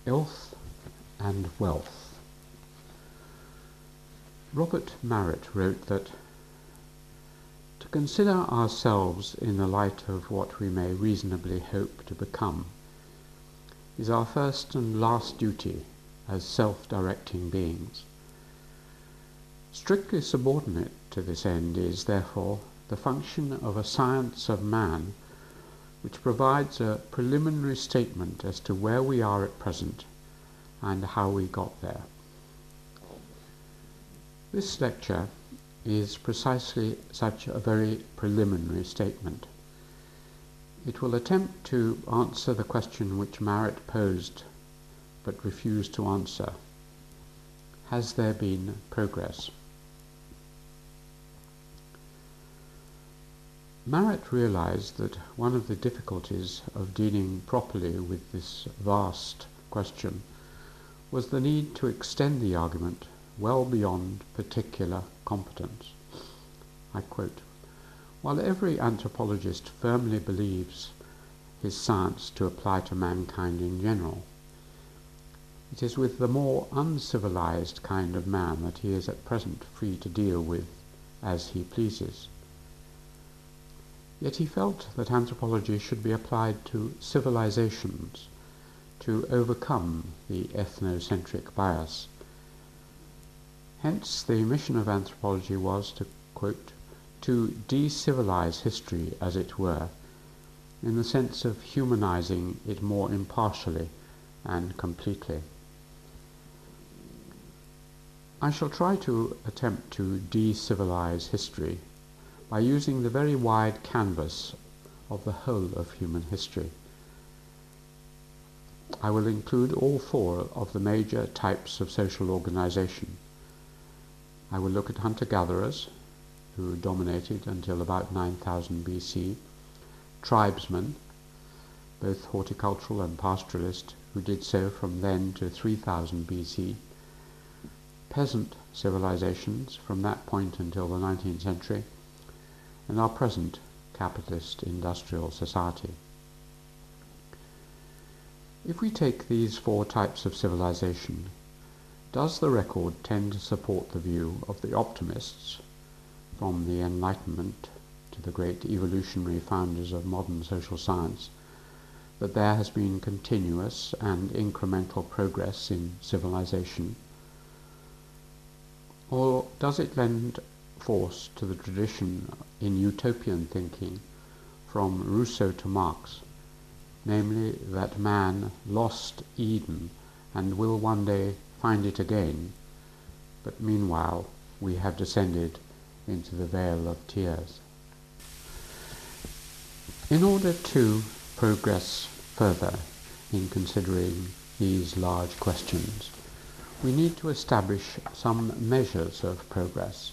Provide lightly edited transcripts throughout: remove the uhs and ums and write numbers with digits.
Illth and Wealth. Robert Marett wrote that to consider ourselves in the light of what we may reasonably hope to become is our first and last duty as self-directing beings. Strictly subordinate to this end is, therefore, the function of a science of man which provides a preliminary statement as to where we are at present and how we got there. This lecture is precisely such a very preliminary statement. It will attempt to answer the question which Marett posed but refused to answer. Has there been progress? Marett realized that one of the difficulties of dealing properly with this vast question was the need to extend the argument well beyond particular competence. I quote, "While every anthropologist firmly believes his science to apply to mankind in general, it is with the more uncivilized kind of man that he is at present free to deal with as he pleases. Yet he felt that anthropology should be applied to civilizations to overcome the ethnocentric bias. Hence the mission of anthropology was to, quote, to de-civilize history, as it were, in the sense of humanizing it more impartially and completely. I shall try to attempt to de-civilize history by using the very wide canvas of the whole of human history. I will include all four of the major types of social organization. I will look at hunter-gatherers, who dominated until about 9000 BC, tribesmen, both horticultural and pastoralist, who did so from then to 3000 BC, peasant civilizations from that point until the 19th century, and our present capitalist industrial society. If we take these four types of civilization, does the record tend to support the view of the optimists, from the Enlightenment to the great evolutionary founders of modern social science, that there has been continuous and incremental progress in civilization? Or does it lend force to the tradition in utopian thinking from Rousseau to Marx, namely that man lost Eden and will one day find it again, but meanwhile we have descended into the vale of tears? In order to progress further in considering these large questions, we need to establish some measures of progress.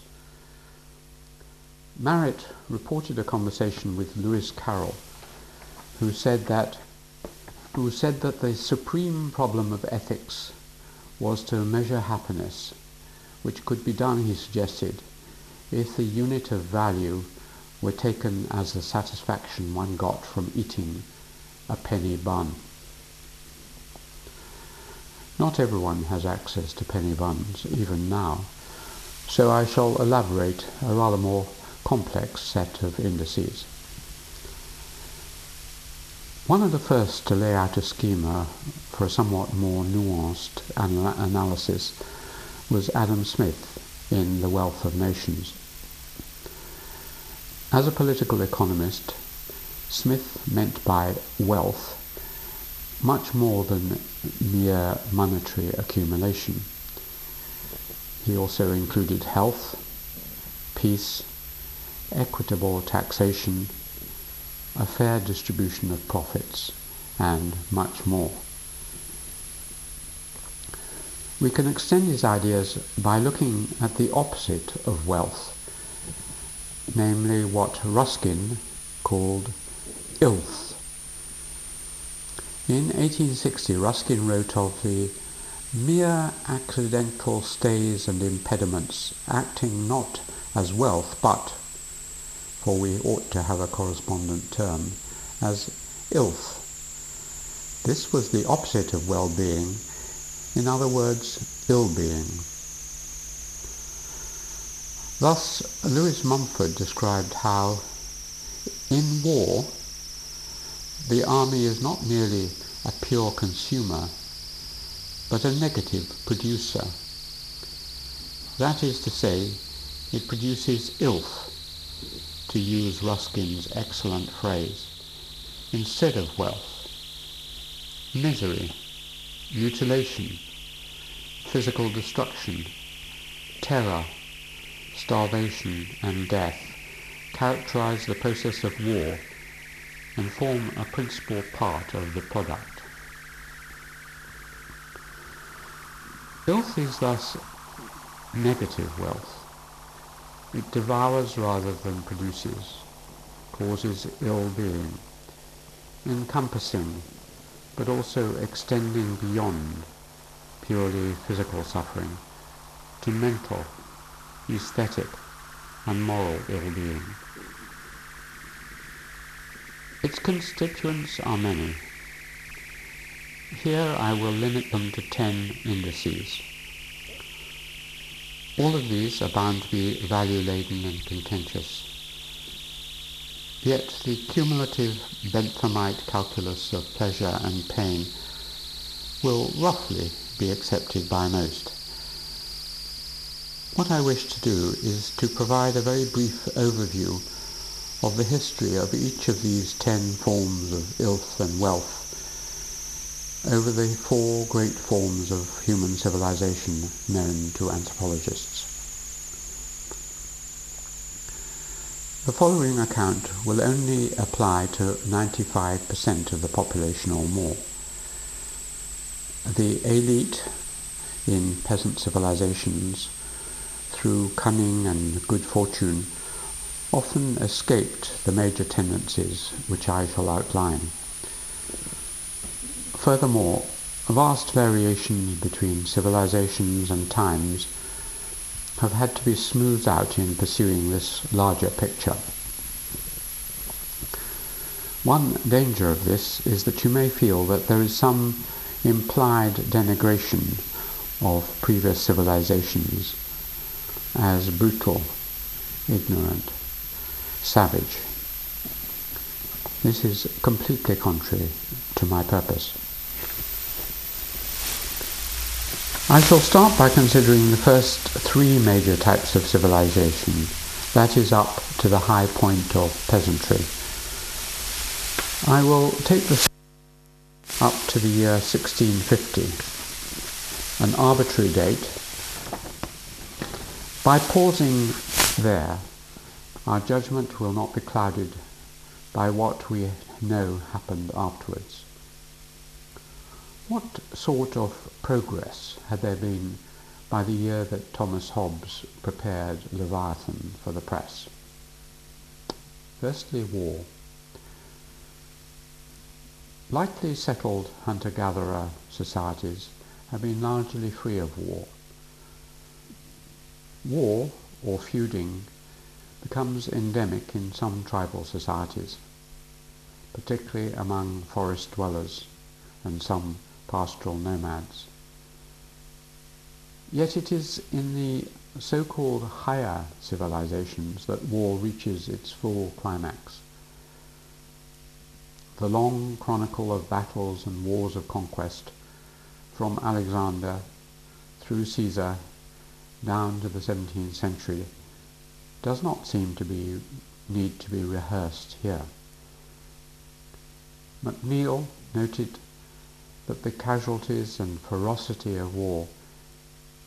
Marett reported a conversation with Lewis Carroll, who said that the supreme problem of ethics was to measure happiness, which could be done, he suggested, if the unit of value were taken as the satisfaction one got from eating a penny bun. Not everyone has access to penny buns, even now, so I shall elaborate a rather more complex set of indices. One of the first to lay out a schema for a somewhat more nuanced analysis was Adam Smith in The Wealth of Nations. As a political economist, Smith meant by wealth much more than mere monetary accumulation. He also included health, peace, equitable taxation, a fair distribution of profits, and much more. We can extend his ideas by looking at the opposite of wealth, namely what Ruskin called Illth. In 1860, Ruskin wrote of the mere accidental stays and impediments acting not as wealth, but, for we ought to have a correspondent term, as Illth. This was the opposite of well-being, in other words, ill-being. Thus, Lewis Mumford described how, in war, the army is not merely a pure consumer, but a negative producer. That is to say, it produces Illth, to use Ruskin's excellent phrase, instead of wealth. Misery, mutilation, physical destruction, terror, starvation and death characterize the process of war and form a principal part of the product. Illth is thus negative wealth. It devours rather than produces, causes ill-being, encompassing but also extending beyond purely physical suffering to mental, aesthetic and moral ill-being. Its constituents are many. Here I will limit them to 10 indices. All of these are bound to be value-laden and contentious. Yet the cumulative Benthamite calculus of pleasure and pain will roughly be accepted by most. What I wish to do is to provide a very brief overview of the history of each of these 10 forms of Illth and wealth over the 4 great forms of human civilization known to anthropologists. The following account will only apply to 95% of the population or more. The elite in peasant civilizations, through cunning and good fortune, often escaped the major tendencies which I shall outline. Furthermore, vast variations between civilizations and times have had to be smoothed out in pursuing this larger picture. One danger of this is that you may feel that there is some implied denigration of previous civilizations as brutal, ignorant, savage. This is completely contrary to my purpose. I shall start by considering the first 3 major types of civilization, that is up to the high point of peasantry. I will take this up to the year 1650, an arbitrary date. By pausing there, our judgment will not be clouded by what we know happened afterwards. What sort of progress had there been by the year that Thomas Hobbes prepared Leviathan for the press? Firstly, war. Lightly settled hunter-gatherer societies have been largely free of war. War, or feuding, becomes endemic in some tribal societies, particularly among forest dwellers and some pastoral nomads. Yet it is in the so-called higher civilizations that war reaches its full climax. The long chronicle of battles and wars of conquest, from Alexander through Caesar down to the 17th century, does not seem to need to be rehearsed here. MacNeill noted that the casualties and ferocity of war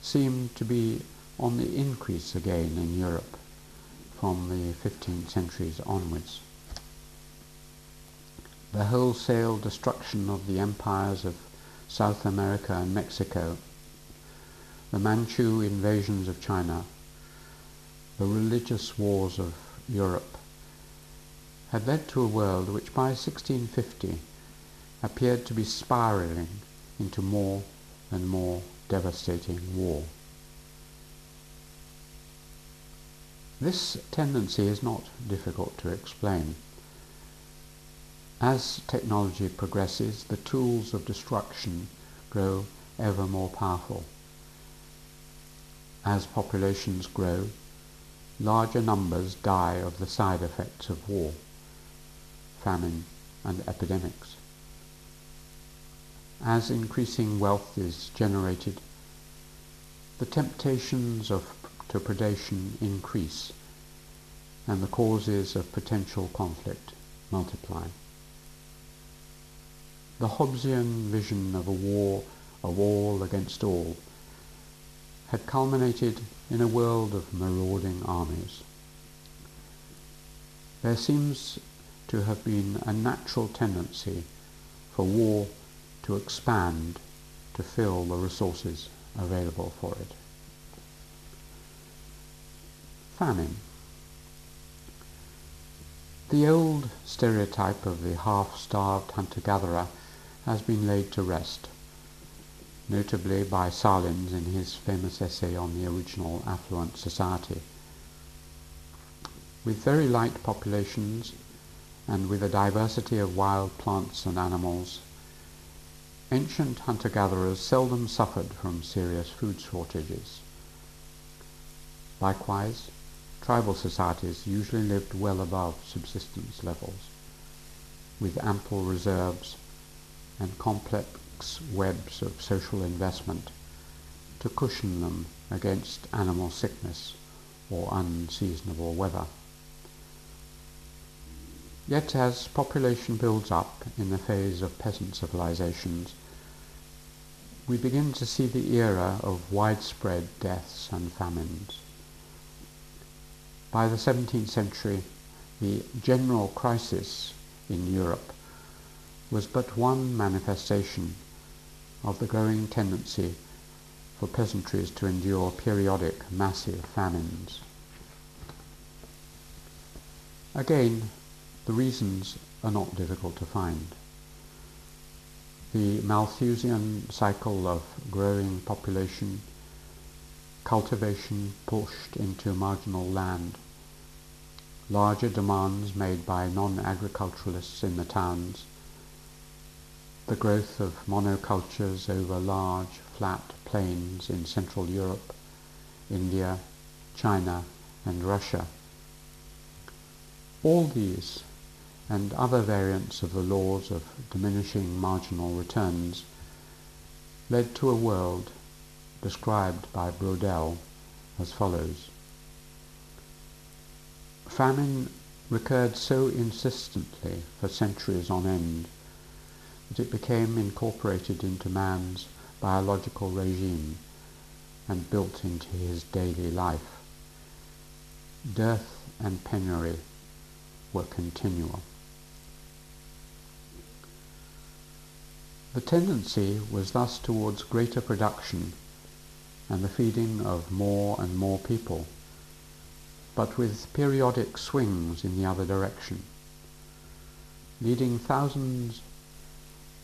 seemed to be on the increase again in Europe from the 15th centuries onwards. The wholesale destruction of the empires of South America and Mexico, the Manchu invasions of China, the religious wars of Europe, had led to a world which by 1650 appeared to be spiralling into more and more devastating war. This tendency is not difficult to explain. As technology progresses, the tools of destruction grow ever more powerful. As populations grow, larger numbers die of the side effects of war, famine, and epidemics. As increasing wealth is generated, the temptations to predation increase, and the causes of potential conflict multiply. The Hobbesian vision of a war of all against all had culminated in a world of marauding armies. There seems to have been a natural tendency for war to expand to fill the resources available for it. Famine. The old stereotype of the half-starved hunter-gatherer has been laid to rest, notably by Salins in his famous essay on the original affluent society. With very light populations and with a diversity of wild plants and animals, ancient hunter-gatherers seldom suffered from serious food shortages. Likewise, tribal societies usually lived well above subsistence levels, with ample reserves and complex webs of social investment to cushion them against animal sickness or unseasonable weather. Yet as population builds up in the phase of peasant civilizations, we begin to see the era of widespread deaths and famines. By the 17th century, the general crisis in Europe was but one manifestation of the growing tendency for peasantries to endure periodic massive famines. Again, the reasons are not difficult to find. The Malthusian cycle of growing population, cultivation pushed into marginal land, larger demands made by non-agriculturalists in the towns, the growth of monocultures over large, flat plains in Central Europe, India, China, and Russia. All these and other variants of the laws of diminishing marginal returns led to a world described by Brodel as follows. Famine recurred so insistently for centuries on end that it became incorporated into man's biological regime and built into his daily life. Dearth and penury were continual. The tendency was thus towards greater production and the feeding of more and more people, but with periodic swings in the other direction, leading thousands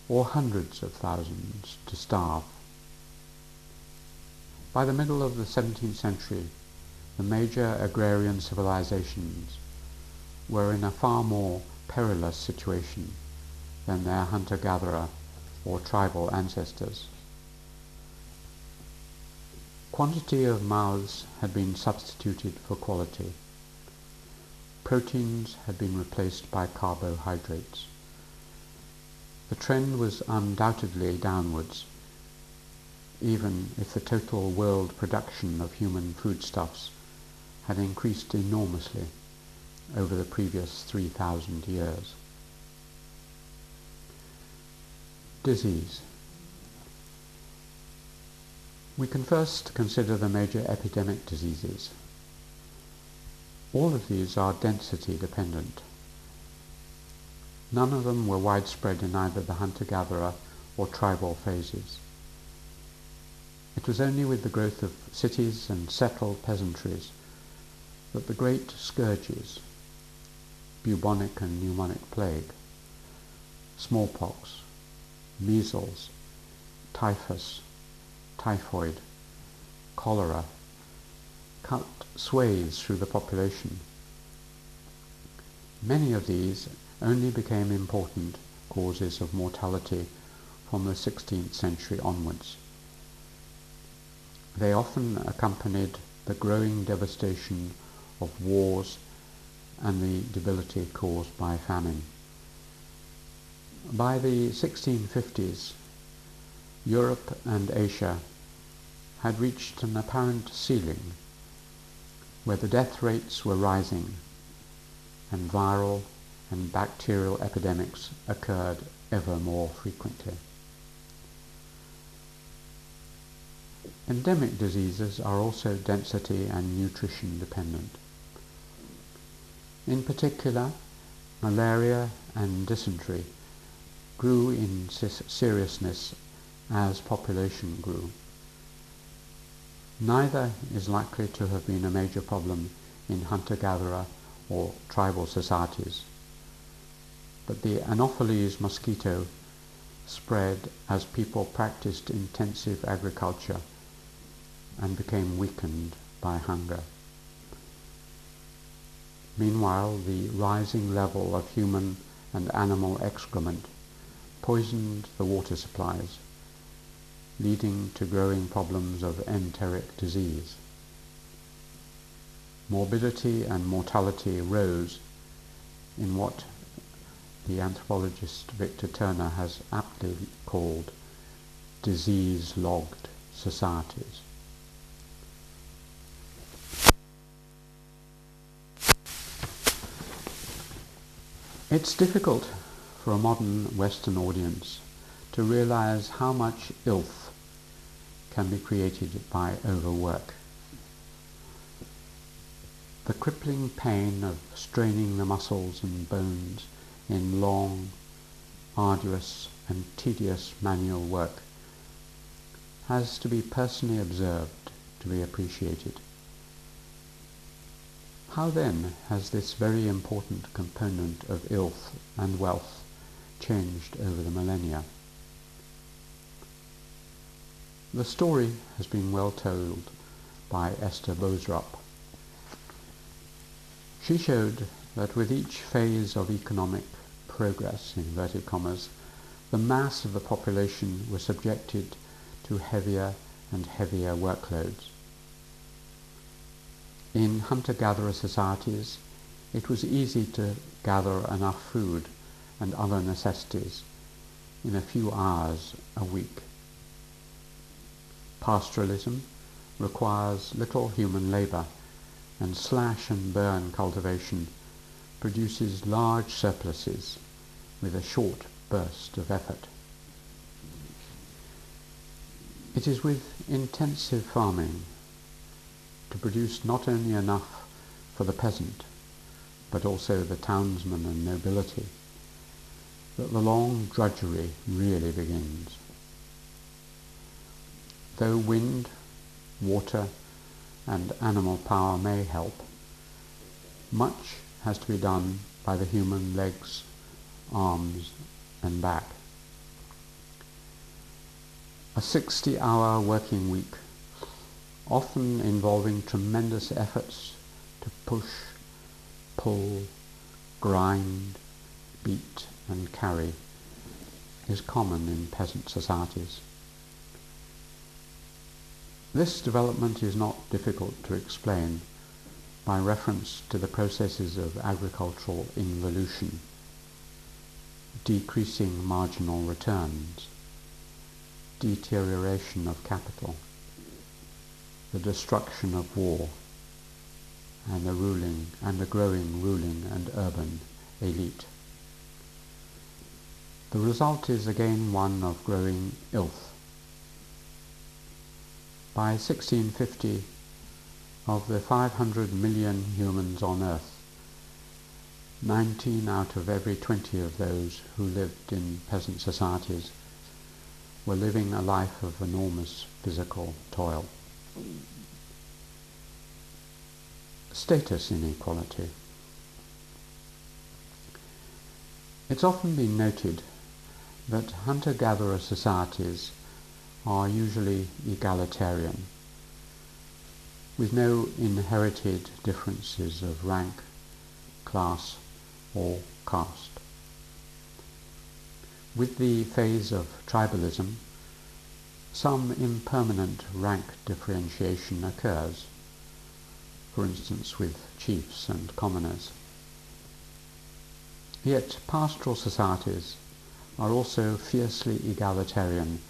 or hundreds of thousands to starve. By the middle of the 17th century, the major agrarian civilizations were in a far more perilous situation than their hunter-gatherer or tribal ancestors. Quantity of mouths had been substituted for quality. Proteins had been replaced by carbohydrates. The trend was undoubtedly downwards, even if the total world production of human foodstuffs had increased enormously over the previous 3,000 years. Disease. We can first consider the major epidemic diseases. All of these are density dependent. None of them were widespread in either the hunter-gatherer or tribal phases. It was only with the growth of cities and settled peasantries that the great scourges, bubonic and pneumonic plague, smallpox, measles, typhus, typhoid, cholera, cut swathes through the population. Many of these only became important causes of mortality from the 16th century onwards. They often accompanied the growing devastation of wars and the debility caused by famine. By the 1650s, Europe and Asia had reached an apparent ceiling where the death rates were rising and viral and bacterial epidemics occurred ever more frequently. Endemic diseases are also density and nutrition dependent. In particular, malaria and dysentery grew in seriousness as population grew. Neither is likely to have been a major problem in hunter-gatherer or tribal societies, but the Anopheles mosquito spread as people practiced intensive agriculture and became weakened by hunger. Meanwhile, the rising level of human and animal excrement poisoned the water supplies, leading to growing problems of enteric disease. Morbidity and mortality rose in what the anthropologist Victor Turner has aptly called disease-logged societies. It's difficult for a modern Western audience to realize how much Illth can be created by overwork. The crippling pain of straining the muscles and bones in long, arduous and tedious manual work has to be personally observed to be appreciated. How then has this very important component of Illth and wealth changed over the millennia? The story has been well told by Esther Boserup. She showed that with each phase of economic progress, in inverted commas, the mass of the population was subjected to heavier and heavier workloads. In hunter-gatherer societies, it was easy to gather enough food and other necessities in a few hours a week. Pastoralism requires little human labour, and slash and burn cultivation produces large surpluses with a short burst of effort. It is with intensive farming to produce not only enough for the peasant, but also the townsman and nobility, that the long drudgery really begins. Though wind, water, and animal power may help, much has to be done by the human legs, arms, and back. A 60-hour working week, often involving tremendous efforts to push, pull, grind, beat, and carry, is common in peasant societies. This development is not difficult to explain by reference to the processes of agricultural involution, decreasing marginal returns, deterioration of capital, the destruction of war, and the growing ruling and urban elite. The result is again one of growing Illth. By 1650, of the 500 million humans on Earth, 19 out of every 20 of those who lived in peasant societies were living a life of enormous physical toil. Status inequality. It's often been noted that hunter-gatherer societies are usually egalitarian, with no inherited differences of rank, class, or caste. With the phase of tribalism, some impermanent rank differentiation occurs, for instance with chiefs and commoners. Yet pastoral societies are also fiercely egalitarian,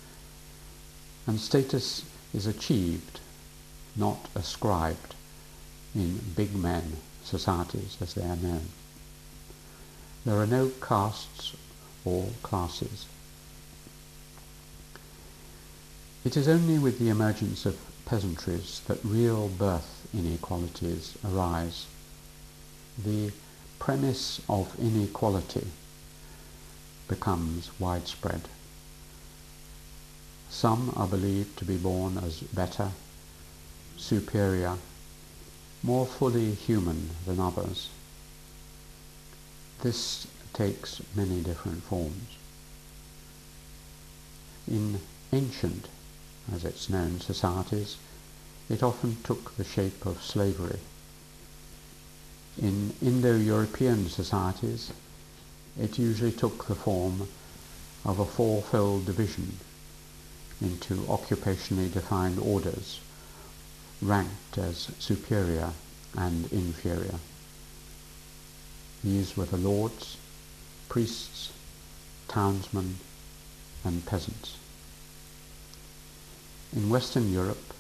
and status is achieved, not ascribed, in big men societies as they are known. There are no castes or classes. It is only with the emergence of peasantries that real birth inequalities arise. The premise of inequality becomes widespread. Some are believed to be born as better, superior, more fully human than others. This takes many different forms. In ancient, as it's known, societies, it often took the shape of slavery. In Indo-European societies, it usually took the form of a fourfold division into occupationally defined orders, ranked as superior and inferior. These were the lords, priests, townsmen, and peasants. In Western Europe,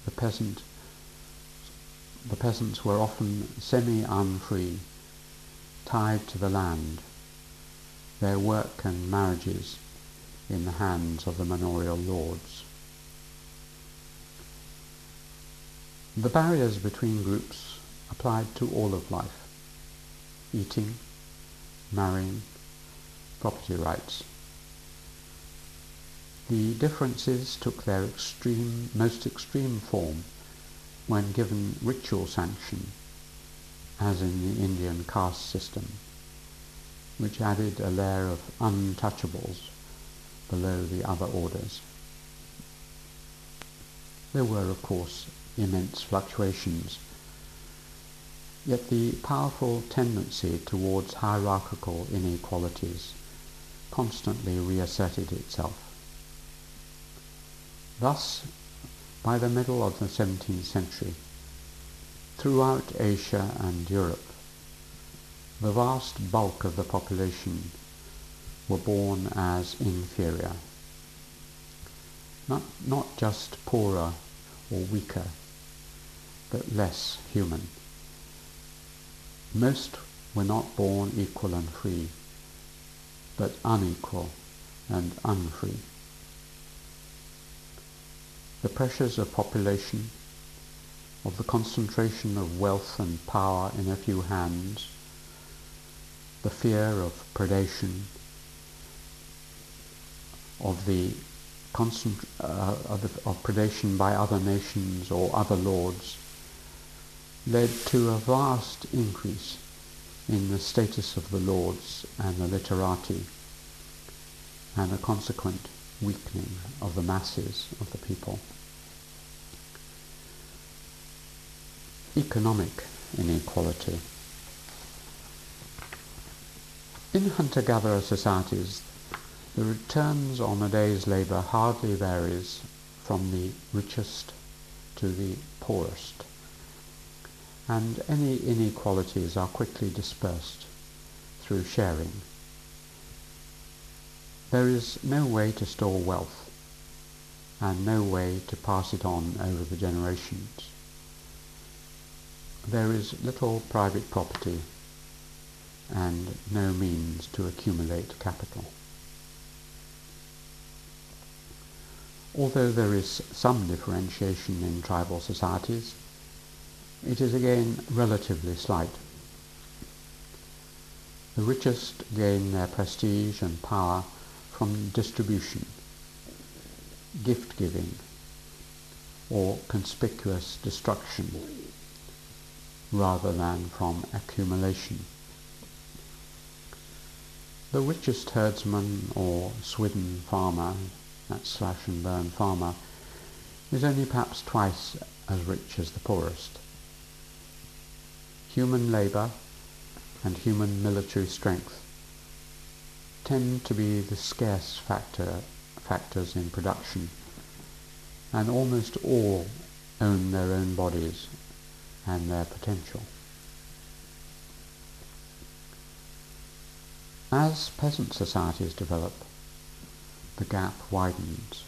the peasants were often semi-unfree, tied to the land, their work and marriages in the hands of the manorial lords. The barriers between groups applied to all of life: eating, marrying, property rights. The differences took their most extreme form when given ritual sanction, as in the Indian caste system, which added a layer of untouchables below the other orders. There were, of course, immense fluctuations, yet the powerful tendency towards hierarchical inequalities constantly reasserted itself. Thus, by the middle of the 17th century, throughout Asia and Europe, the vast bulk of the population were born as inferior, not just poorer or weaker, but less human. Most were not born equal and free, but unequal and unfree. The pressures of population, of the concentration of wealth and power in a few hands, the fear of predation, of predation by other nations or other lords, led to a vast increase in the status of the lords and the literati, and a consequent weakening of the masses of the people. Economic inequality. In hunter-gatherer societies, the returns on a day's labour hardly varies from the richest to the poorest, and any inequalities are quickly dispersed through sharing. There is no way to store wealth, and no way to pass it on over the generations. There is little private property, and no means to accumulate capital. Although there is some differentiation in tribal societies, it is again relatively slight. The richest gain their prestige and power from distribution, gift-giving, or conspicuous destruction, rather than from accumulation. The richest herdsman or swidden farmer, that slash and burn farmer, is only perhaps twice as rich as the poorest. Human labour and human military strength tend to be the scarce factors in production, and almost all own their own bodies and their potential. As peasant societies develop, the gap widens.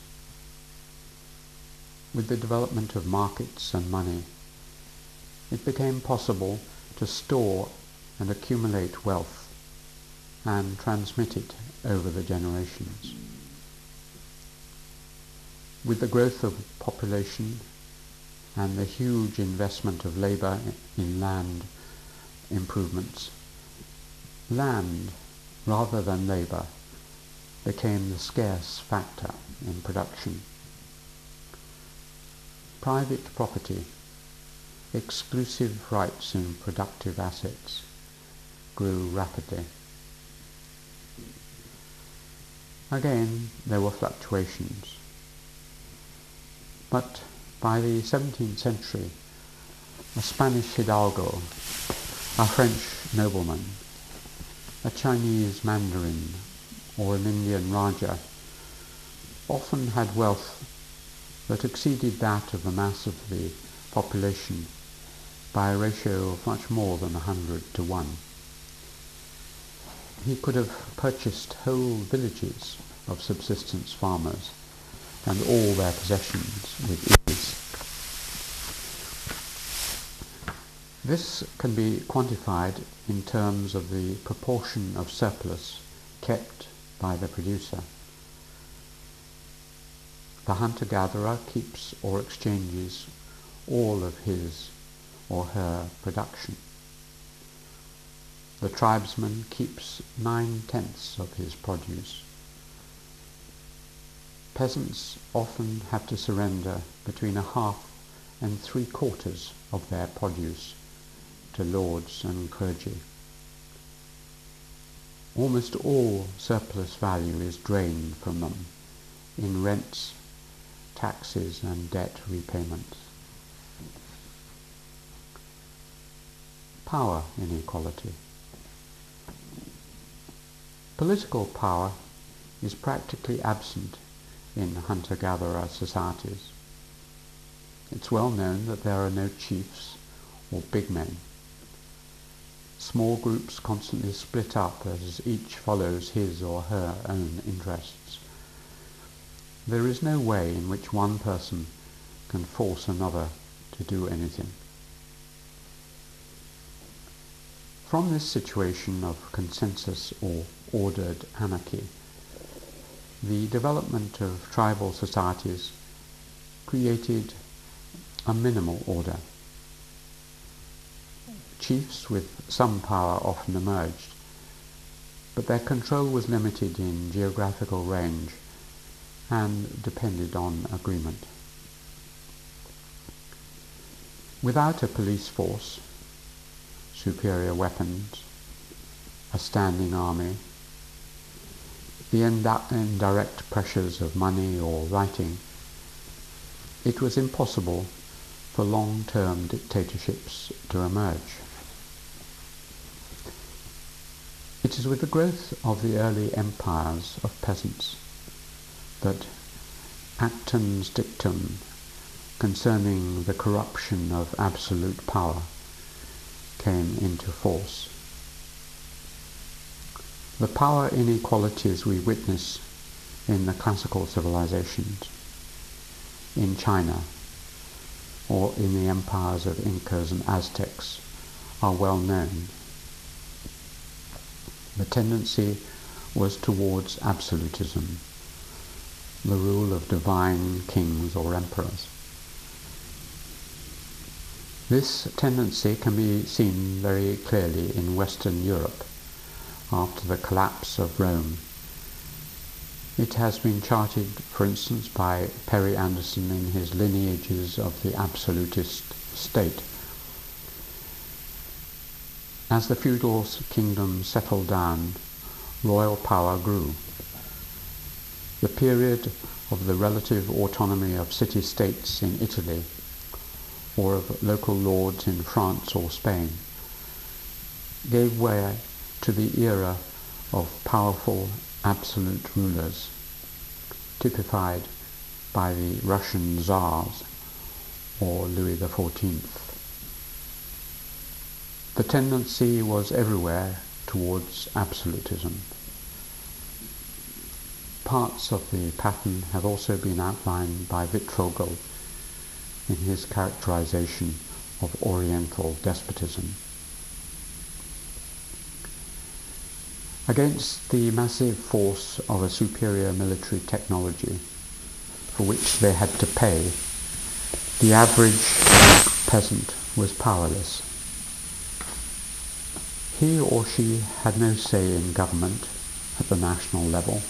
With the development of markets and money, it became possible to store and accumulate wealth and transmit it over the generations. With the growth of population and the huge investment of labour in land improvements, land, rather than labour, became the scarce factor in production. Private property, exclusive rights in productive assets, grew rapidly. Again, there were fluctuations, but by the 17th century, a Spanish hidalgo, a French nobleman, a Chinese mandarin, or an Indian raja often had wealth that exceeded that of the mass of the population by a ratio of much more than 100 to 1. He could have purchased whole villages of subsistence farmers and all their possessions with ease. This can be quantified in terms of the proportion of surplus kept by the producer. The hunter-gatherer keeps or exchanges all of his or her production. The tribesman keeps 9/10 of his produce. Peasants often have to surrender between 1/2 and 3/4 of their produce to lords and clergy. Almost all surplus value is drained from them in rents, taxes and debt repayments. Power inequality. Political power is practically absent in hunter-gatherer societies. It's well known that there are no chiefs or big men. Small groups constantly split up as each follows his or her own interests. There is no way in which one person can force another to do anything. From this situation of consensus or ordered anarchy, the development of tribal societies created a minimal order. Chiefs with some power often emerged, but their control was limited in geographical range and depended on agreement. Without a police force, superior weapons, a standing army, the indirect pressures of money or writing, it was impossible for long-term dictatorships to emerge. It is with the growth of the early empires of peasants that Acton's dictum concerning the corruption of absolute power came into force. The power inequalities we witness in the classical civilizations, in China, or in the empires of Incas and Aztecs, are well known. The tendency was towards absolutism, the rule of divine kings or emperors. This tendency can be seen very clearly in Western Europe after the collapse of Rome. It has been charted, for instance, by Perry Anderson in his Lineages of the Absolutist State. As the feudal kingdom settled down, royal power grew. The period of the relative autonomy of city-states in Italy, or of local lords in France or Spain, gave way to the era of powerful absolute rulers, typified by the Russian Tsars or Louis XIV. The tendency was everywhere towards absolutism. Parts of the pattern have also been outlined by Wittfogel in his characterization of Oriental despotism. Against the massive force of a superior military technology for which they had to pay, the average peasant was powerless. He or she had no say in government at the national level.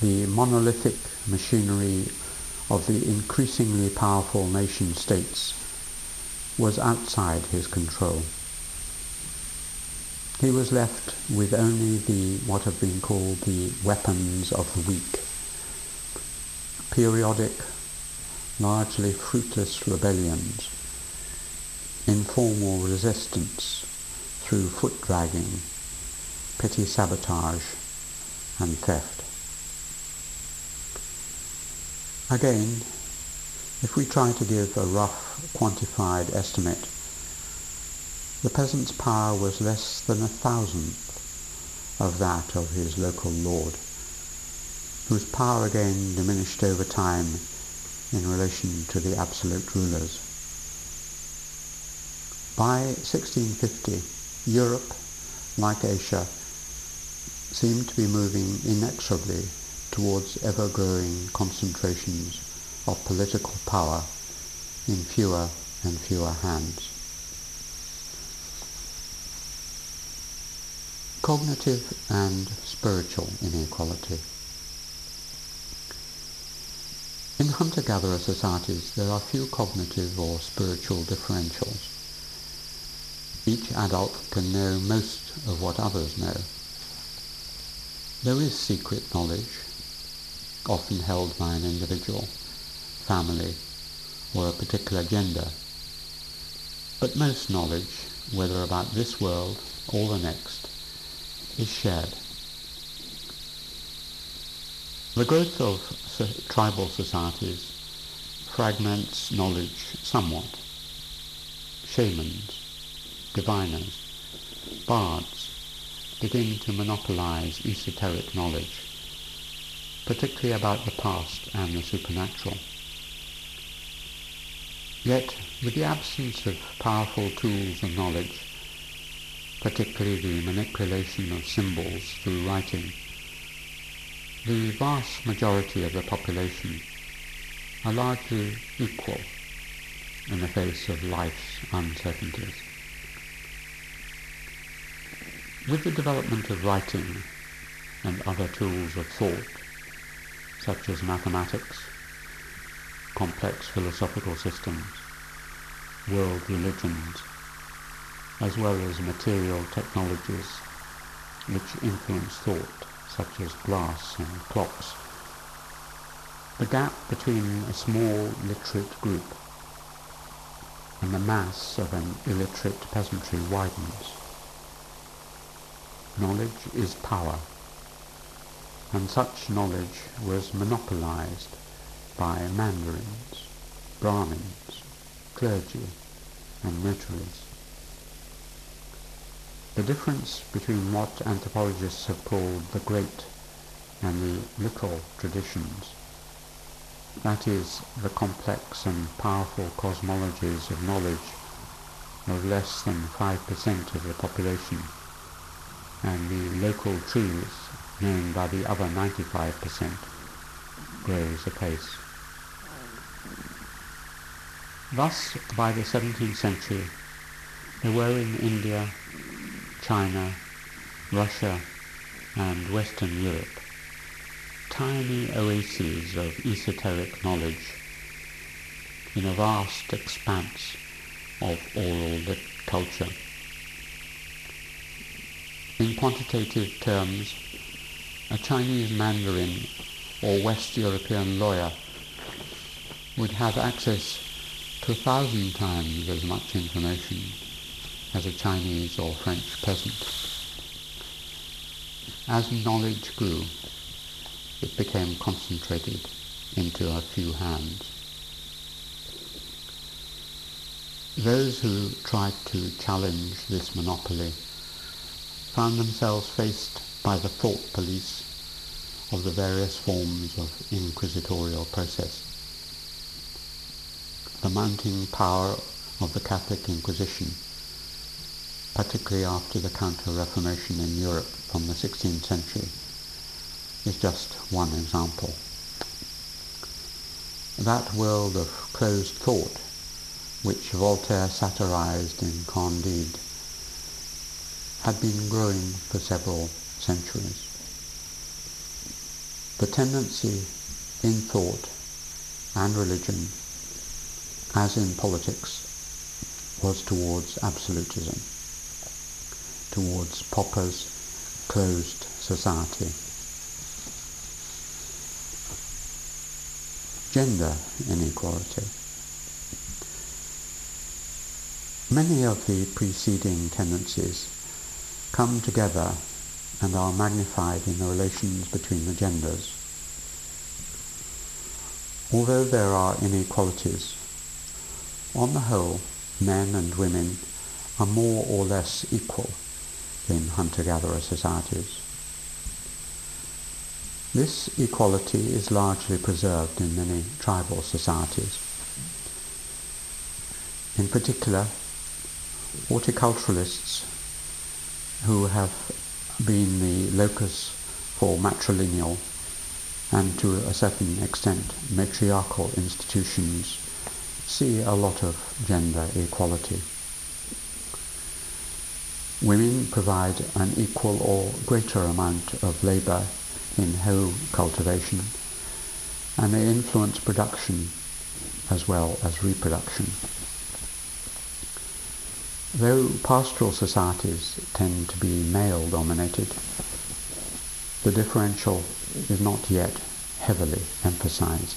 The monolithic machinery of the increasingly powerful nation-states was outside his control. He was left with only what have been called the weapons of the weak, periodic, largely fruitless rebellions, informal resistance through foot-dragging, petty sabotage, and theft. Again, if we try to give a rough, quantified estimate, the peasant's power was less than 1,000th of that of his local lord, whose power again diminished over time in relation to the absolute rulers. By 1650, Europe, like Asia, seemed to be moving inexorably towards ever-growing concentrations of political power in fewer and fewer hands. Cognitive and spiritual inequality. In hunter-gatherer societies, there are few cognitive or spiritual differentials. Each adult can know most of what others know. There is secret knowledge, often held by an individual, family, or a particular gender. But most knowledge, whether about this world or the next, is shared. The growth of tribal societies fragments knowledge somewhat. Shamans, diviners, bards begin to monopolize esoteric knowledge, particularly about the past and the supernatural. Yet, with the absence of powerful tools of knowledge, particularly the manipulation of symbols through writing, the vast majority of the population are largely equal in the face of life's uncertainties. With the development of writing and other tools of thought, such as mathematics, complex philosophical systems, world religions, as well as material technologies which influence thought, such as glass and clocks, the gap between a small literate group and the mass of an illiterate peasantry widens. Knowledge is power, and such knowledge was monopolized by mandarins, Brahmins, clergy, and notaries. The difference between what anthropologists have called the great and the little traditions, that is, the complex and powerful cosmologies of knowledge of less than 5% of the population, and the local trees known by the other 95%, grows apace. Thus, by the 17th century, there were in India, China, Russia, and Western Europe tiny oases of esoteric knowledge in a vast expanse of oral culture. In quantitative terms, a Chinese Mandarin or West European lawyer would have access to 1,000 times as much information as a Chinese or French peasant. As knowledge grew, it became concentrated into a few hands. Those who tried to challenge this monopoly found themselves faced by the thought police of the various forms of inquisitorial process. The mounting power of the Catholic Inquisition, particularly after the Counter-Reformation in Europe from the 16th century, is just one example. That world of closed thought, which Voltaire satirized in Candide, had been growing for several centuries. The tendency in thought and religion, as in politics, was towards absolutism, towards Popper's closed society. Gender inequality. Many of the preceding tendencies come together and are magnified in the relations between the genders. Although there are inequalities, on the whole, men and women are more or less equal in hunter-gatherer societies. This equality is largely preserved in many tribal societies. In particular, horticulturalists, who have been the locus for matrilineal and to a certain extent matriarchal institutions, see a lot of gender equality. Women provide an equal or greater amount of labour in hoe cultivation, and they influence production as well as reproduction. Though pastoral societies tend to be male-dominated, the differential is not yet heavily emphasized.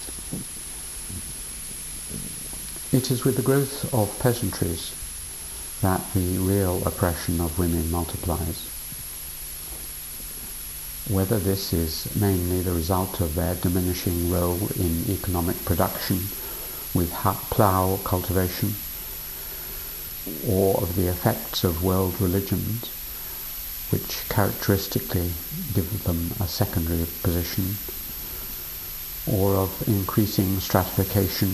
It is with the growth of peasantries that the real oppression of women multiplies. Whether this is mainly the result of their diminishing role in economic production with plough cultivation, or of the effects of world religions, which characteristically give them a secondary position, or of increasing stratification,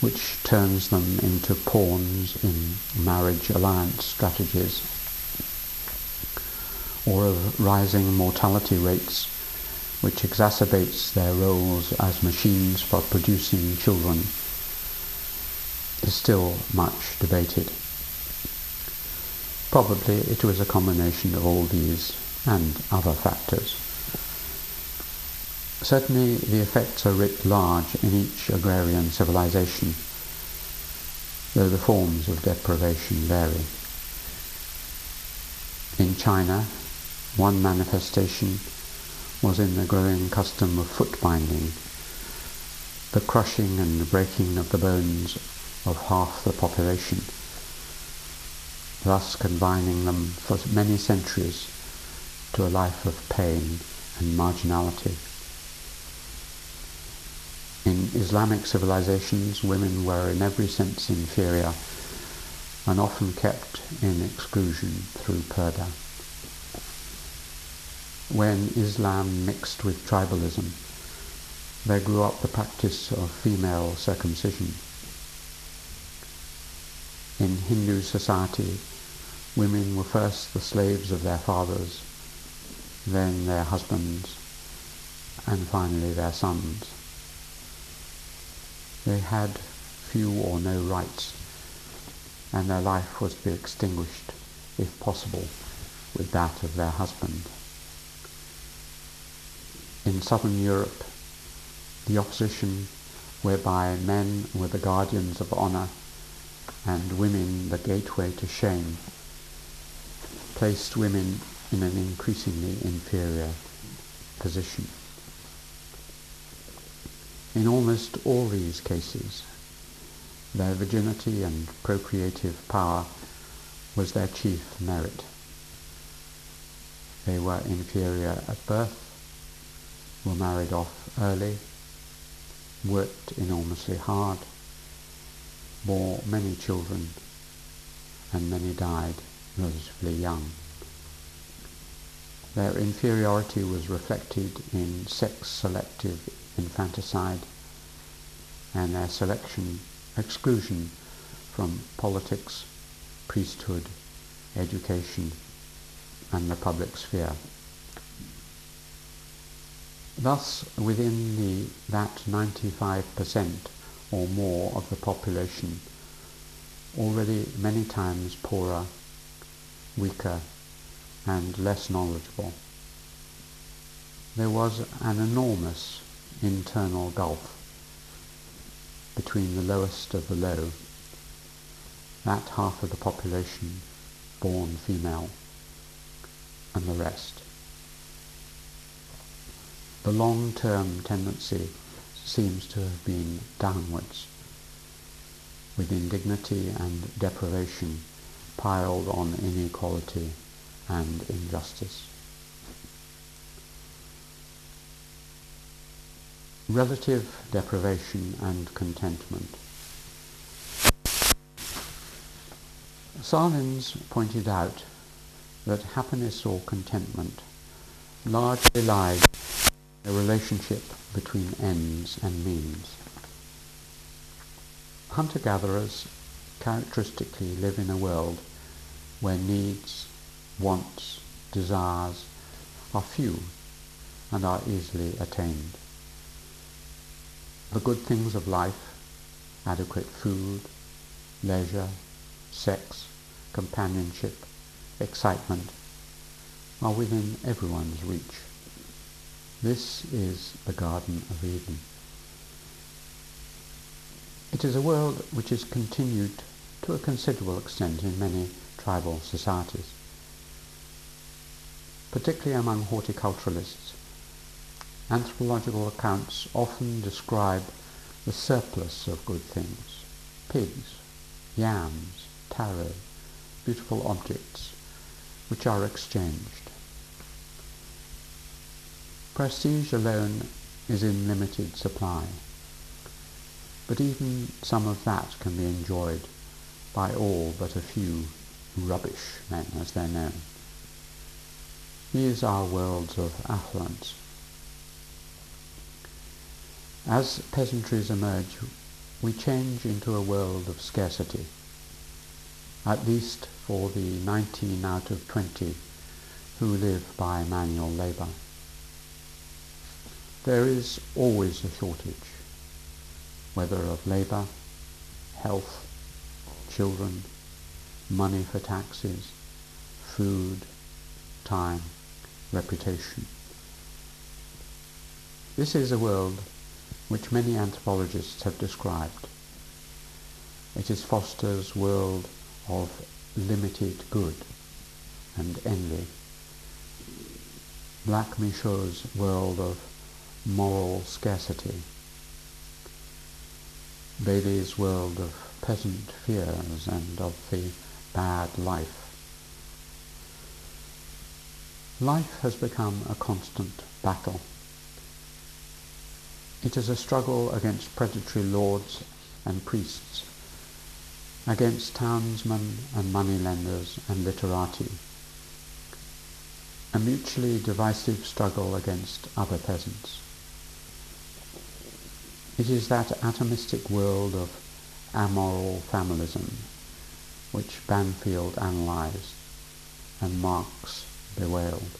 which turns them into pawns in marriage alliance strategies, or of rising mortality rates, which exacerbates their roles as machines for producing children, is still much debated. Probably it was a combination of all these and other factors. Certainly the effects are writ large in each agrarian civilization, though the forms of deprivation vary. In China, one manifestation was in the growing custom of foot binding, the crushing and breaking of the bones of half the population, thus confining them for many centuries to a life of pain and marginality. In Islamic civilizations, women were in every sense inferior and often kept in exclusion through purdah. When Islam mixed with tribalism, there grew up the practice of female circumcision. In Hindu society, women were first the slaves of their fathers, then their husbands, and finally their sons. They had few or no rights, and their life was to be extinguished, if possible, with that of their husband. In southern Europe, the opposition whereby men were the guardians of honour and women the gateway to shame placed women in an increasingly inferior position. In almost all these cases, their virginity and procreative power was their chief merit. They were inferior at birth, were married off early, worked enormously hard, bore many children, and many died relatively young. Their inferiority was reflected in sex-selective infanticide and their exclusion from politics, priesthood, education, and the public sphere. Thus, within that 95% or more of the population, already many times poorer, weaker, and less knowledgeable, there was an enormous internal gulf between the lowest of the low, that half of the population born female, and the rest. The long-term tendency seems to have been downwards, with indignity and deprivation piled on inequality and injustice. Relative deprivation and contentment. Salins pointed out that happiness or contentment largely lies in a relationship between ends and means. Hunter-gatherers characteristically live in a world where needs, wants, desires are few and are easily attained. The good things of life, adequate food, leisure, sex, companionship, excitement, are within everyone's reach. This is the Garden of Eden. It is a world which is continued to a considerable extent in many tribal societies. Particularly among horticulturalists, anthropological accounts often describe the surplus of good things: pigs, yams, taro, beautiful objects, which are exchanged. Prestige alone is in limited supply, but even some of that can be enjoyed by all but a few rubbish men, as they're known. These are worlds of affluence. As peasantries emerge, we change into a world of scarcity, at least for the 19 out of 20 who live by manual labour. There is always a shortage, whether of labour, health, children, money for taxes, food, time, reputation. This is a world which many anthropologists have described. It is Foster's world of limited good and envy, Black Michaud's world of moral scarcity, Bailey's world of peasant fears and of the bad life. Life has become a constant battle. It is a struggle against predatory lords and priests, against townsmen and moneylenders and literati, a mutually divisive struggle against other peasants. It is that atomistic world of amoral familism which Banfield analysed and Marx bewailed.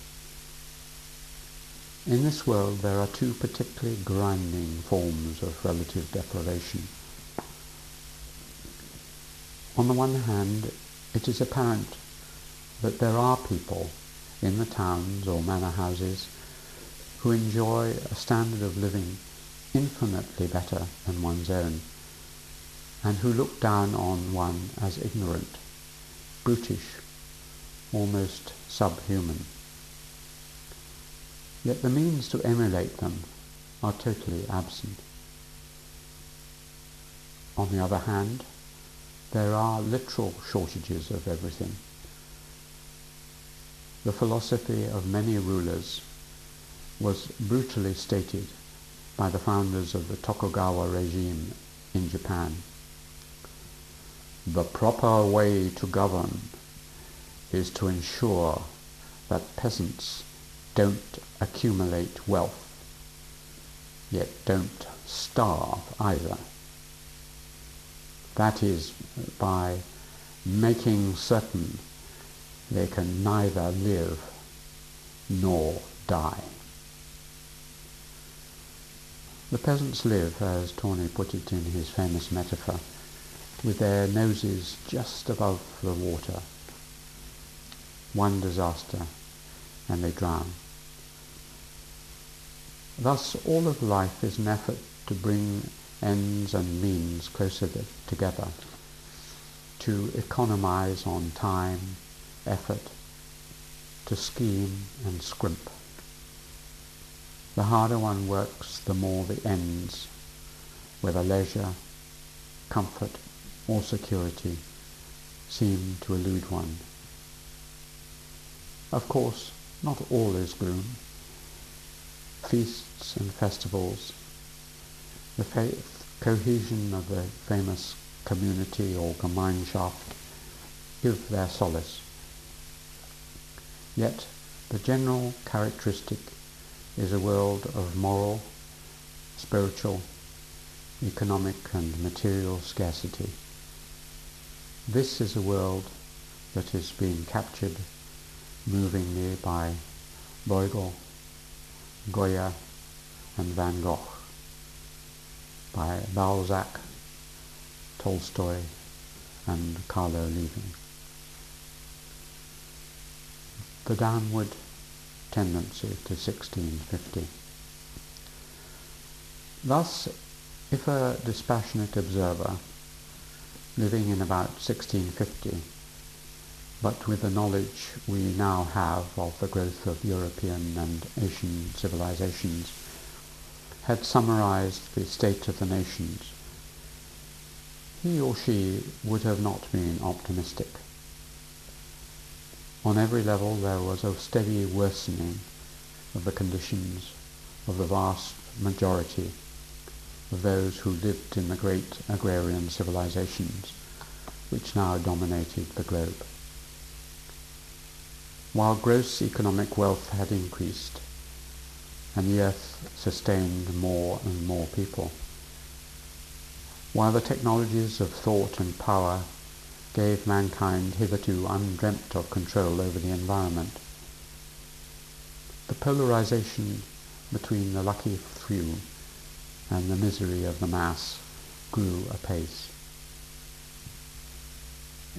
In this world there are two particularly grinding forms of relative deprivation. On the one hand, it is apparent that there are people in the towns or manor houses who enjoy a standard of living infinitely better than one's own, and who look down on one as ignorant, brutish, almost subhuman. Yet the means to emulate them are totally absent. On the other hand, there are literal shortages of everything. the philosophy of many rulers was brutally stated by the founders of the Tokugawa regime in Japan. The proper way to govern is to ensure that peasants don't accumulate wealth, yet don't starve either. That is, by making certain they can neither live nor die. The peasants live, as Tawney put it in his famous metaphor, with their noses just above the water. One disaster, and they drown. Thus, all of life is an effort to bring ends and means closer together, to economize on time, effort, to scheme and scrimp. The harder one works, the more the ends, whether leisure, comfort, or security, seem to elude one. Of course, not all is gloom. Feasts and festivals, the cohesion of the famous community or Gemeinschaft give their solace. Yet the general characteristic is a world of moral, spiritual, economic and material scarcity. This is a world that is being captured movingly by Bruegel, Goya and Van Gogh, by Balzac, Tolstoy and Carlo Levi. The downward tendency to 1650. Thus, if a dispassionate observer living in about 1650, but with the knowledge we now have of the growth of European and Asian civilizations, had summarized the state of the nations, he or she would have not been optimistic. On every level there was a steady worsening of the conditions of the vast majority of those who lived in the great agrarian civilizations which now dominated the globe. While gross economic wealth had increased and the earth sustained more and more people, while the technologies of thought and power gave mankind hitherto undreamt of control over the environment, the polarization between the lucky few and the misery of the mass grew apace.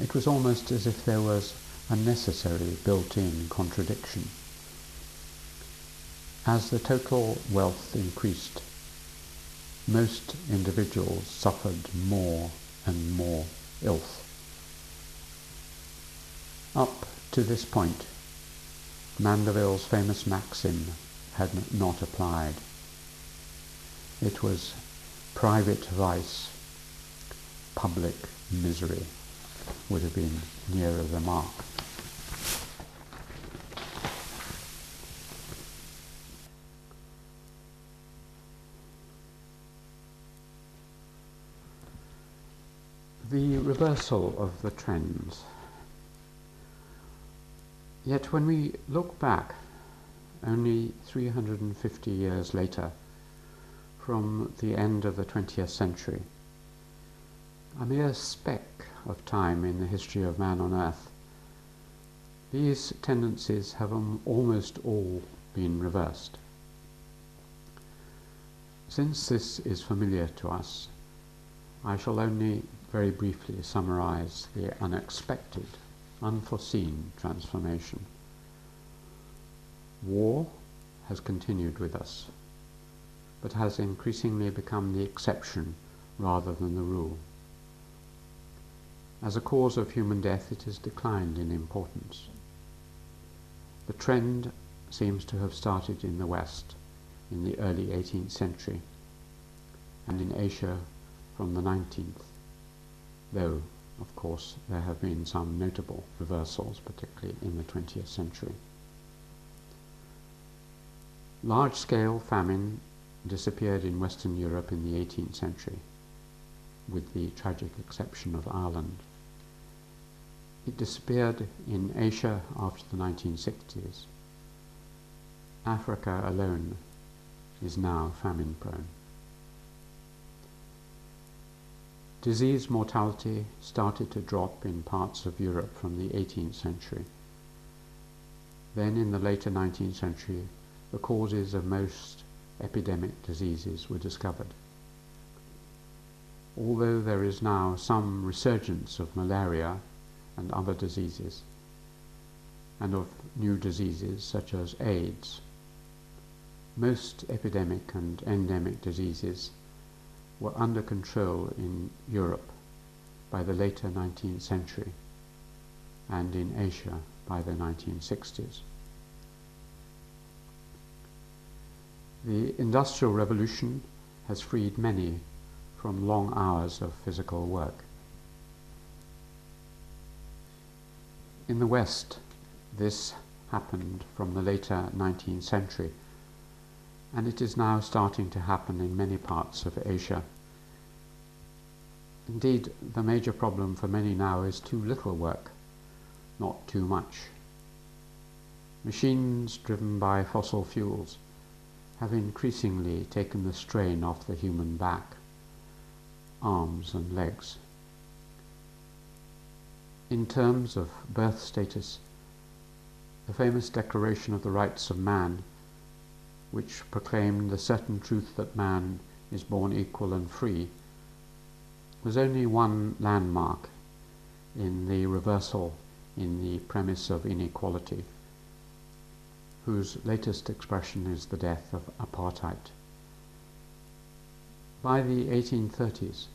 It was almost as if there was a necessary built-in contradiction. As the total wealth increased, most individuals suffered more and more illth. Up to this point, Mandeville's famous maxim had not applied. It was private vice, public misery would have been nearer the mark. The reversal of the trends. Yet when we look back, only 350 years later, from the end of the 20th century, a mere speck of time in the history of man on earth, these tendencies have almost all been reversed. Since this is familiar to us, I shall only very briefly summarize the unexpected, unforeseen transformation. War has continued with us, but has increasingly become the exception rather than the rule. As a cause of human death, it has declined in importance. The trend seems to have started in the West in the early 18th century, and in Asia from the 19th, though, of course, there have been some notable reversals, particularly in the 20th century. Large-scale famine disappeared in Western Europe in the 18th century, with the tragic exception of Ireland. It disappeared in Asia after the 1960s. Africa alone is now famine-prone. Disease mortality started to drop in parts of Europe from the 18th century. Then in the later 19th century, the causes of most epidemic diseases were discovered. Although there is now some resurgence of malaria and other diseases, and of new diseases such as AIDS, most epidemic and endemic diseases were under control in Europe by the later 19th century and in Asia by the 1960s. The Industrial Revolution has freed many from long hours of physical work. In the West, this happened from the later 19th century, and it is now starting to happen in many parts of Asia. Indeed, the major problem for many now is too little work, not too much. Machines driven by fossil fuels have increasingly taken the strain off the human back, arms and legs. In terms of birth status, the famous Declaration of the Rights of Man, which proclaimed the certain truth that man is born equal and free, was only one landmark in the reversal in the premise of inequality, whose latest expression is the death of apartheid. By the 1830s,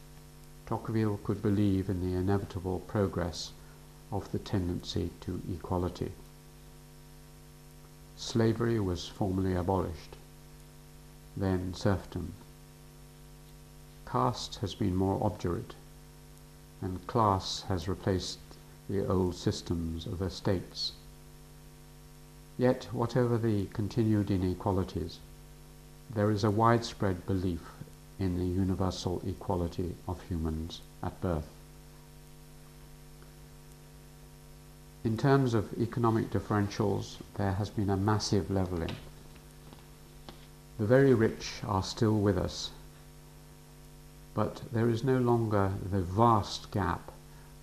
Tocqueville could believe in the inevitable progress of the tendency to equality. Slavery was formally abolished, then serfdom. Caste has been more obdurate, and class has replaced the old systems of estates. Yet, whatever the continued inequalities, there is a widespread belief in the universal equality of humans at birth. In terms of economic differentials, there has been a massive levelling. The very rich are still with us, but there is no longer the vast gap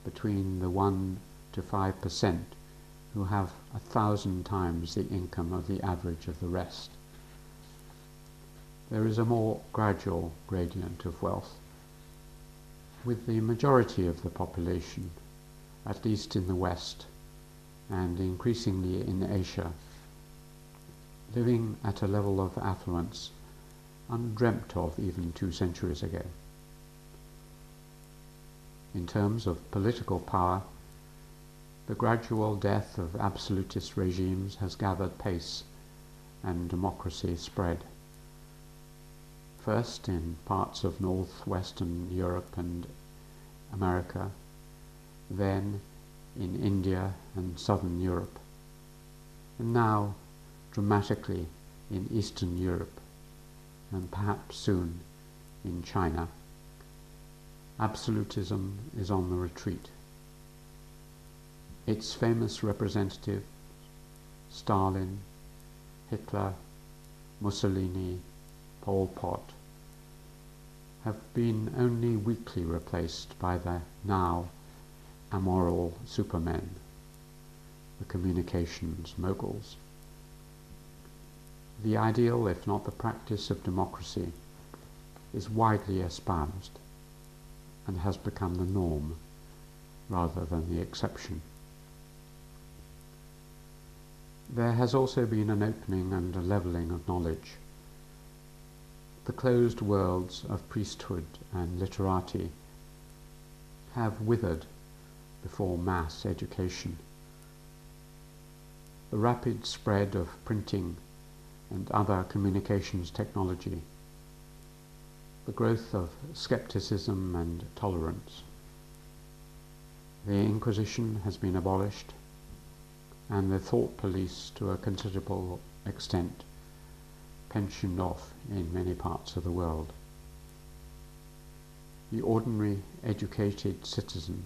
between the 1 to 5% who have 1,000 times the income of the average of the rest. There is a more gradual gradient of wealth, with the majority of the population, at least in the West, and increasingly in Asia, living at a level of affluence undreamt of even 2 centuries ago. In terms of political power, the gradual death of absolutist regimes has gathered pace and democracy spread. First in parts of northwestern Europe and America, then in India and southern Europe, and now dramatically in Eastern Europe, and perhaps soon in China. Absolutism is on the retreat. Its famous representatives, Stalin, Hitler, Mussolini, Pol Pot, have been only weakly replaced by the now amoral supermen, the communications moguls. The ideal, if not the practice, of democracy is widely espoused and has become the norm rather than the exception. There has also been an opening and a levelling of knowledge. The closed worlds of priesthood and literati have withered before mass education. The rapid spread of printing and other communications technology, the growth of skepticism and tolerance. The Inquisition has been abolished, and the thought police to a considerable extent pensioned off in many parts of the world. The ordinary educated citizen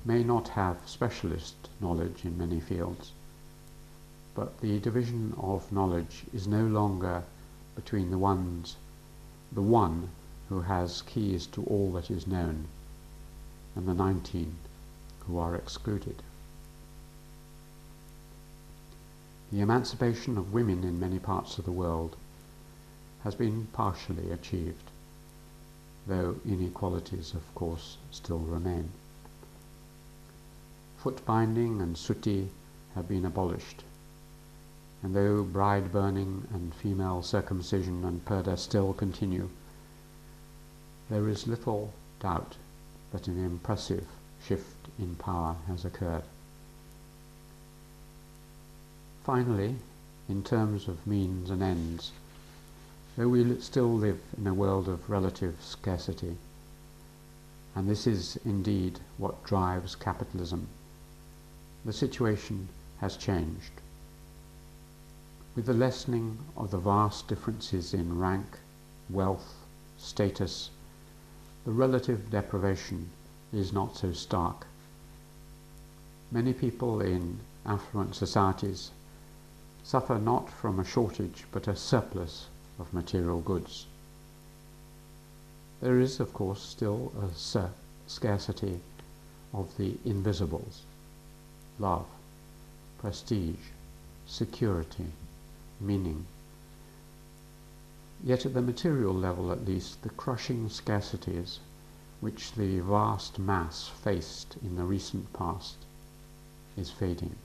may not have specialist knowledge in many fields, but the division of knowledge is no longer between the one who has keys to all that is known and the 19 who are excluded. The emancipation of women in many parts of the world has been partially achieved, though inequalities, of course, still remain. Foot binding and suttee have been abolished, and though bride burning and female circumcision and purdah still continue, there is little doubt that an impressive shift in power has occurred. Finally, in terms of means and ends, though we still live in a world of relative scarcity, and this is indeed what drives capitalism, the situation has changed. With the lessening of the vast differences in rank, wealth, status, the relative deprivation is not so stark. Many people in affluent societies suffer not from a shortage but a surplus of material goods. There is, of course, still a scarcity of the invisibles: love, prestige, security, meaning. Yet at the material level at least, the crushing scarcities which the vast mass faced in the recent past is fading.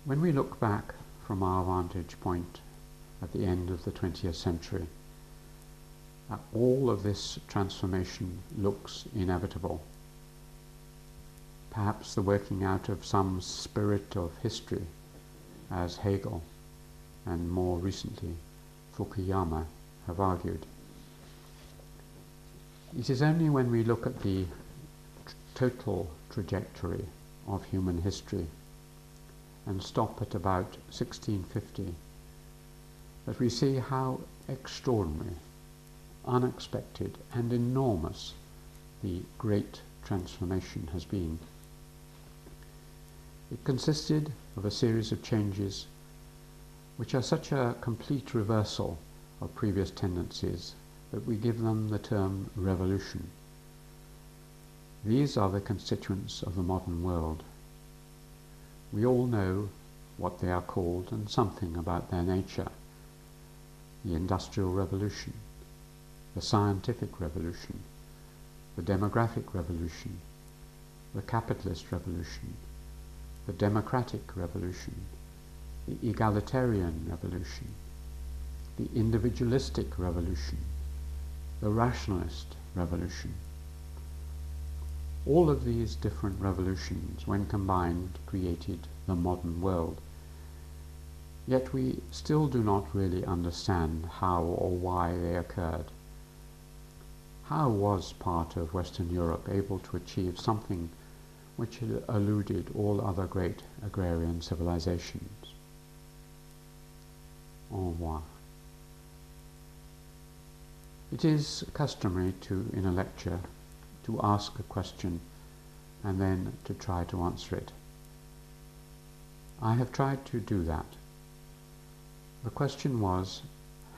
When we look back from our vantage point at the end of the 20th century, all of this transformation looks inevitable. Perhaps the working out of some spirit of history, as Hegel and more recently Fukuyama have argued. It is only when we look at the total trajectory of human history and stop at about 1650 that we see how extraordinary, unexpected and enormous the great transformation has been. It consisted of a series of changes which are such a complete reversal of previous tendencies that we give them the term revolution. These are the constituents of the modern world. We all know what they are called and something about their nature: the Industrial Revolution, the Scientific Revolution, the Demographic Revolution, the Capitalist Revolution, the Democratic Revolution, the Egalitarian Revolution, the Individualistic Revolution, the Rationalist Revolution. All of these different revolutions, when combined, created the modern world. Yet we still do not really understand how or why they occurred. How was part of Western Europe able to achieve something which had eluded all other great agrarian civilizations? Au revoir. It is customary in a lecture, to ask a question and then to try to answer it. I have tried to do that. The question was,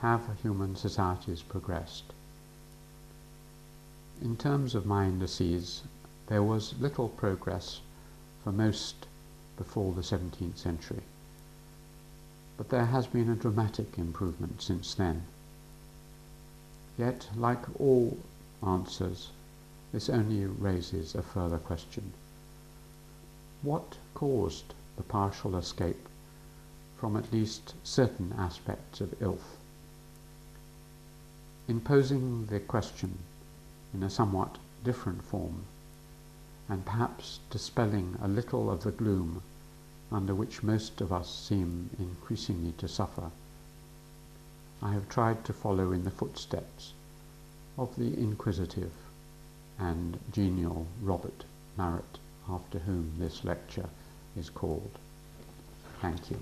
have human societies progressed? In terms of my indices, there was little progress for most before the 17th century, but there has been a dramatic improvement since then. Yet, like all answers, this only raises a further question. What caused the partial escape from at least certain aspects of Illth? In posing the question in a somewhat different form, and perhaps dispelling a little of the gloom under which most of us seem increasingly to suffer, I have tried to follow in the footsteps of the inquisitive and genial Robert Marett, after whom this lecture is called. Thank you.